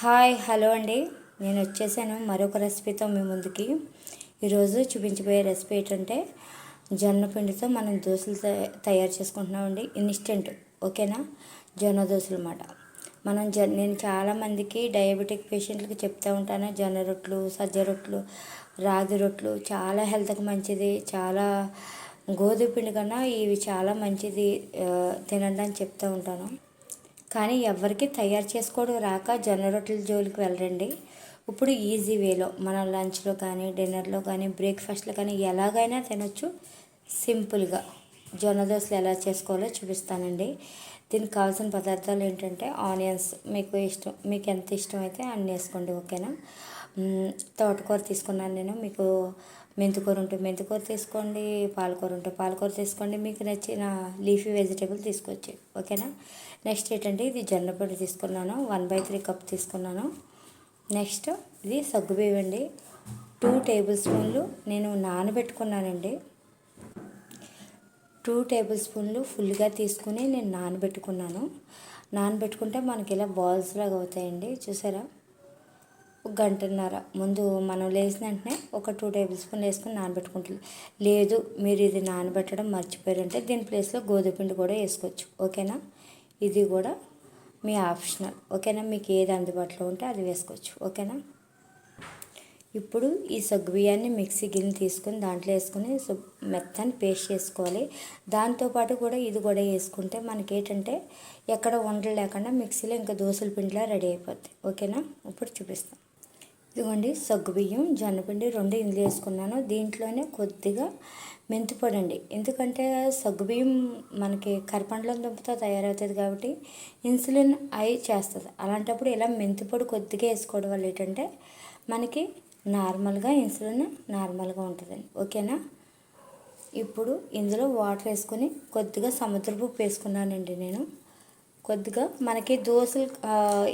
Hi hello అండి. నేను వచ్చేసాను మరొక రెసిపీతో మీ ముందుకి. ఈరోజు చూపించబోయే రెసిపీ ఏంటంటే జొన్న పిండితో మనం దోశలు తయారు చేసుకుంటున్నామండి. ఇన్స్టెంట్, ఓకేనా? జొన్న దోశలు అన్నమాట. నేను చాలామందికి డయాబెటిక్ పేషెంట్లకి చెప్తూ ఉంటాను, జొన్న రొట్టెలు, సజ్జ రొట్టెలు, రాగి రొట్టెలు చాలా హెల్త్కి మంచిది, చాలా గోధుమ పిండి కన్నా ఇవి చాలా మంచిది తినండి అని చెప్తూ ఉంటాను. కానీ ఎవరికి తయారు చేసుకోవడం రాక జొన్న రొట్టెల జోలికి వెళ్ళరండి. ఇప్పుడు ఈజీ వేలో మనం లంచ్లో కానీ, డిన్నర్లో కానీ, బ్రేక్ఫాస్ట్లో కానీ ఎలాగైనా తినొచ్చు. సింపుల్గా జొన్న దోశలు ఎలా చేసుకోవాలో చూపిస్తానండి. దీనికి కావాల్సిన పదార్థాలు ఏంటంటే ఆనియన్స్, మీకు ఎంత ఇష్టం అయితే అన్నీ వేసుకోండి, ఓకేనా? తోటకూర తీసుకున్నాను నేను. మీకు మెంతికూర ఉంటే మెంతికూర తీసుకోండి, పాలకూర ఉంటే పాలకూర తీసుకోండి, మీకు నచ్చిన లీఫీ వెజిటేబుల్ తీసుకోవచ్చు, ఓకేనా? నెక్స్ట్ ఏంటంటే ఇది జొన్నపిండి తీసుకున్నాను, 1/3 కప్ తీసుకున్నాను. నెక్స్ట్ ఇది సగ్గుబియ్యం అండి, 2 టేబుల్ స్పూన్లు నేను నానబెట్టుకున్నానండి. 2 టేబుల్ స్పూన్లు ఫుల్గా తీసుకుని నేను నానబెట్టుకున్నాను. నానబెట్టుకుంటే మనకి ఇలా బాల్స్ లాగా అవుతాయండి, చూసారా? 1 గంటన్నర ముందు మనం లేచిన వెంటనే ఒక 2 టేబుల్ స్పూన్లు వేసుకొని నానబెట్టుకుంటుంది. లేదు మీరు ఇది నానబెట్టడం మర్చిపోయారంటే దీని ప్లేస్లో గోధుమ పిండి కూడా వేసుకోవచ్చు, ఓకేనా? ఇది కూడా మీ ఆప్షనల్, ఓకేనా? మీకు ఏది అందుబాటులో ఉంటే అది వేసుకోవచ్చు, ఓకేనా? ఇప్పుడు ఈ సగ్గుబియ్యాన్ని మిక్సీ గిన్నె తీసుకొని దాంట్లో వేసుకొని మెత్తని పేస్ట్ చేసుకోవాలి. దాంతోపాటు కూడా ఇది కూడా వేసుకుంటే మనకి ఏంటంటే ఎక్కడ ఉండలు లేకుండా మిక్సీలో ఇంకా దోశల పిండిలా రెడీ అయిపోద్ది, ఓకేనా? ఇప్పుడు చూపిస్తాను. ఇదిగోండి సగ్గుబియ్యం, జొన్నపిండి 2 ఇందులో వేసుకున్నాను. దీంట్లోనే కొద్దిగా మెంతిపొడి అండి, ఎందుకంటే సగ్గుబియ్యం మనకి కరపండ్లం దుంపతో తయారవుతుంది కాబట్టి ఇన్సులిన్ చేస్తుంది. అలాంటప్పుడు ఇలా మెంతిపొడి కొద్దిగా వేసుకోవడం వల్ల ఏంటంటే మనకి నార్మల్గా ఇన్సులిన్ నార్మల్గా ఉంటుందండి, ఓకేనా? ఇప్పుడు ఇందులో వాటర్ వేసుకొని కొద్దిగా సముద్రపు ఉప్పు వేసుకున్నానండి నేను. కొద్దిగా మనకి దోశలు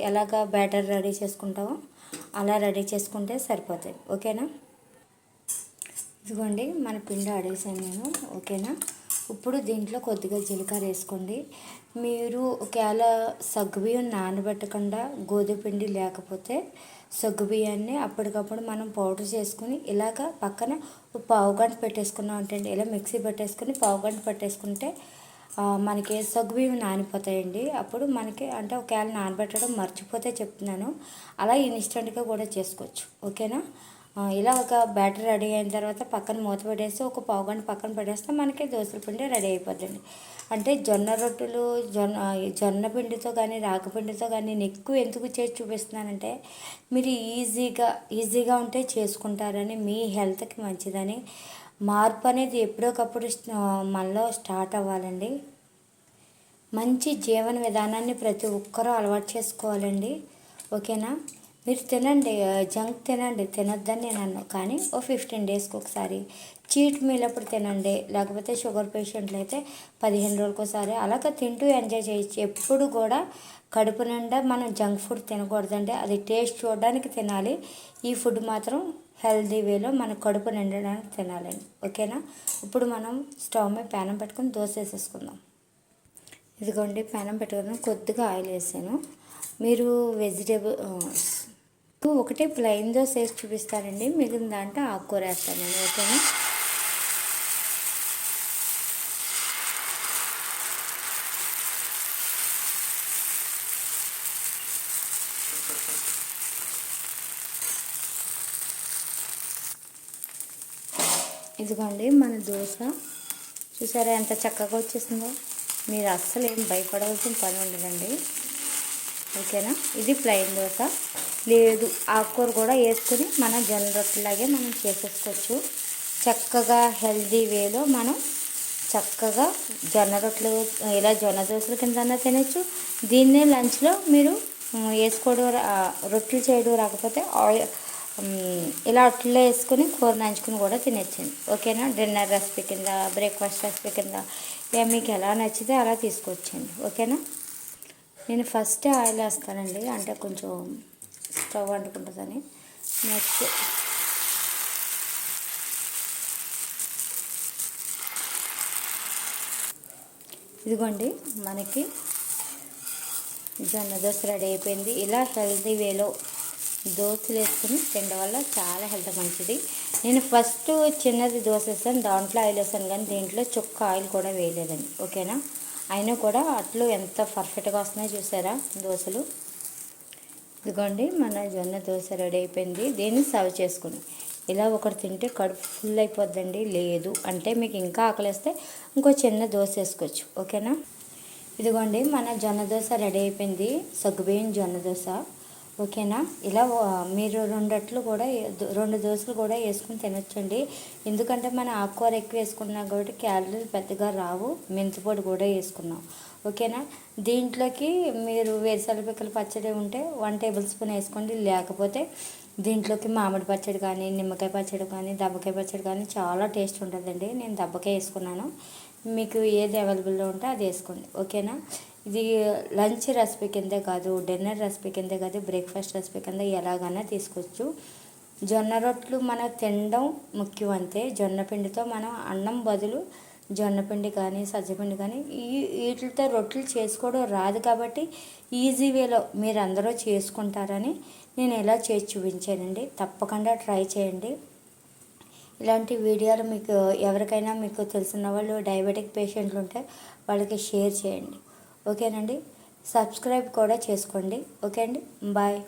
ఎలాగ బ్యాటర్ రెడీ చేసుకుంటామో అలా రెడీ చేసుకుంటే సరిపోతాయి, ఓకేనా? ఇదిగోండి మన పిండి ఆడేసాను నేను, ఓకేనా? ఇప్పుడు దీంట్లో కొద్దిగా జీలకర్ర వేసుకోండి. మీరు ఒకవేళ సగ్గుబియ్యం నానబెట్టకుండా గోధుమ పిండి లేకపోతే సగ్గుబియ్యాన్ని అప్పటికప్పుడు మనం పౌడర్ చేసుకుని ఇలాగ పక్కన పావుగంట పెట్టేసుకున్నాం అంటే ఇలా మిక్సీ పెట్టేసుకుని పావుగంట పెట్టేసుకుంటే మనకి సగ్గుబియ్యం నానిపోతాయండి. అప్పుడు మనకి అంటే ఒకవేళ నానబెట్టడం మర్చిపోతే చెప్తున్నాను, అలా ఇన్స్టెంట్గా కూడా చేసుకోవచ్చు, ఓకేనా? ఇలా ఒక బ్యాటర్ రెడీ అయిన తర్వాత పక్కన మూత పెట్టేసి ఒక పావుగంట పక్కన పెట్టేస్తే మనకి దోశల పిండి రెడీ అయిపోద్దండి. అంటే జొన్న రొట్టెలు జొన్న పిండితో కానీ రాగి పిండితో కానీ నేను ఎక్కువ ఎందుకు చేసి చూపిస్తున్నానంటే మీరు ఈజీగా ఉంటే చేసుకుంటారని, మీ హెల్త్కి మంచిదని. మార్పు అనేది ఎప్పుడోకప్పుడు మనలో స్టార్ట్ అవ్వాలండి. మంచి జీవన విధానాన్ని ప్రతి ఒక్కరూ అలవాటు చేసుకోవాలండి, ఓకేనా? మీరు తినండి, జంక్ తినండి, తినొద్దని నేను అన్నాను, కానీ 15 డేస్కి ఒకసారి చీట్ మీల్ అప్పుడు తినండి. లేకపోతే షుగర్ పేషెంట్లు అయితే 15 రోజులకు ఒకసారి అలాగ తింటూ ఎంజాయ్ చేయొచ్చు. ఎప్పుడు కూడా కడుపు నిండా మనం జంక్ ఫుడ్ తినకూడదండి, అది టేస్ట్ చూడడానికి తినాలి. ఈ ఫుడ్ మాత్రం హెల్తీ వేలో మన కడుపు నిండడానికి తినాలండి, ఓకేనా? ఇప్పుడు మనం స్టవ్ మీద ప్యానం పెట్టుకుని దోశ వేసేసుకుందాం. ఇదిగోండి ప్యానం పెట్టుకుని కొద్దిగా ఆయిల్ వేసాను. మీరు ఒకటే ప్లెయిన్ దోశ వేసి చూపిస్తానండి, మిగిలిన దాంట్లో ఆకుకూర వేస్తానండి, ఓకేనా? ఇదిగోండి మన దోశ చూసారా ఎంత చక్కగా వచ్చేసిందో. మీరు అస్సలు ఏం భయపడవలసిన పని ఉండదండి, ఓకేనా? ఇది ప్లెయిన్ దోశ. లేదు ఆకుకూర కూడా వేసుకుని మనం జొన్న రొట్టెలాగే మనం చేసేసుకోవచ్చు. చక్కగా హెల్తీ వేలో మనం చక్కగా జొన్న రొట్టెలు ఇలా జొన్న దోశల కింద తినచ్చు. దీన్నే లంచ్లో మీరు వేసుకోవడం రొట్టెలు చేయడం రాకపోతే ఇలా అట్లా వేసుకొని కూర నంచుకుని కూడా తినచ్చండి, ఓకేనా? డిన్నర్ రెసిపీ కింద, బ్రేక్ఫాస్ట్ రెసిపీ కింద మీకు ఎలా నచ్చితే అలా తీసుకోవచ్చండి, ఓకేనా? నేను ఫస్ట్ ఆయిల్ వేస్తానండి, అంటే కొంచెం స్టవ్ అంటుకుంటుందని. నెక్స్ట్ ఇదిగోండి మనకి జొన్న దోశ రెడీ అయిపోయింది. ఇలా హెల్తీ వేలో దోశలు వేసుకుని తినడం వల్ల చాలా హెల్త్ మంచిది. నేను ఫస్ట్ చిన్నది దోశ వేసాను, దాంట్లో ఆయిల్ వేసాను, కానీ దీంట్లో చుక్క ఆయిల్ కూడా వేయలేదండి. ఓకేనా, అయినా కూడా అట్లు ఎంత పర్ఫెక్ట్గా వస్తున్నాయో చూసారా దోశలు. ఇదిగోండి మన జొన్న దోశ రెడీ అయిపోయింది. దీన్ని సర్వ్ చేసుకుని ఇలా ఒకటి తింటే కడుపు ఫుల్ అయిపోద్దండి. లేదు అంటే మీకు ఇంకా ఆకలిస్తే ఇంకో చిన్న దోశ వేసుకోవచ్చు. ఓకేనా, ఇదిగోండి మన జొన్న దోశ రెడీ అయిపోయింది, సగ్గుబియ్యం జొన్న దోశ. ఓకేనా, ఇలా మీరు రెండు దోశలు కూడా వేసుకుని తినొచ్చండి. ఎందుకంటే మన ఆకుకూర ఎక్కువ వేసుకున్నాం కాబట్టి క్యాలరీలు పెద్దగా రావు. మెంతిపొడి కూడా వేసుకున్నాం. ఓకేనా, దీంట్లోకి మీరు వేరుశనగపిక్కల పచ్చడి ఉంటే 1 టేబుల్ స్పూన్ వేసుకోండి. లేకపోతే దీంట్లోకి మామిడి పచ్చడి కానీ, నిమ్మకాయ పచ్చడి కానీ, దబ్బకాయ పచ్చడి కానీ చాలా టేస్ట్ ఉంటుందండి. నేను దబ్బకాయ వేసుకున్నాను. మీకు ఏది అవైలబుల్లో ఉంటే అది వేసుకోండి. ఓకేనా, ఇది లంచ్ రెసిపీ కిందే కాదు, డిన్నర్ రెసిపీ కిందే కాదు, బ్రేక్ఫాస్ట్ రెసిపీ కింద ఎలాగైనా తీసుకోవచ్చు. జొన్న రొట్టెలు మనం తినడం ముఖ్యం అంతే. జొన్న పిండితో మనం అన్నం బదులు జొన్నపిండి కానీ సజ్జపిండి కానీ వీటితో రొట్టెలు చేసుకోవడం రాదు కాబట్టి ఈజీ వేలో మీరు అందరూ చేసుకుంటారని నేను ఇలా చేసి చూపించానండి. తప్పకుండా ట్రై చేయండి. ఇలాంటి వీడియోలు మీకు ఎవరికైనా మీకు తెలిసిన వాళ్ళు డయాబెటిక్ పేషెంట్లు ఉంటే వాళ్ళకి షేర్ చేయండి. ఓకేనండి, సబ్స్క్రైబ్ కూడా చేసుకోండి. ఓకే అండి, బాయ్.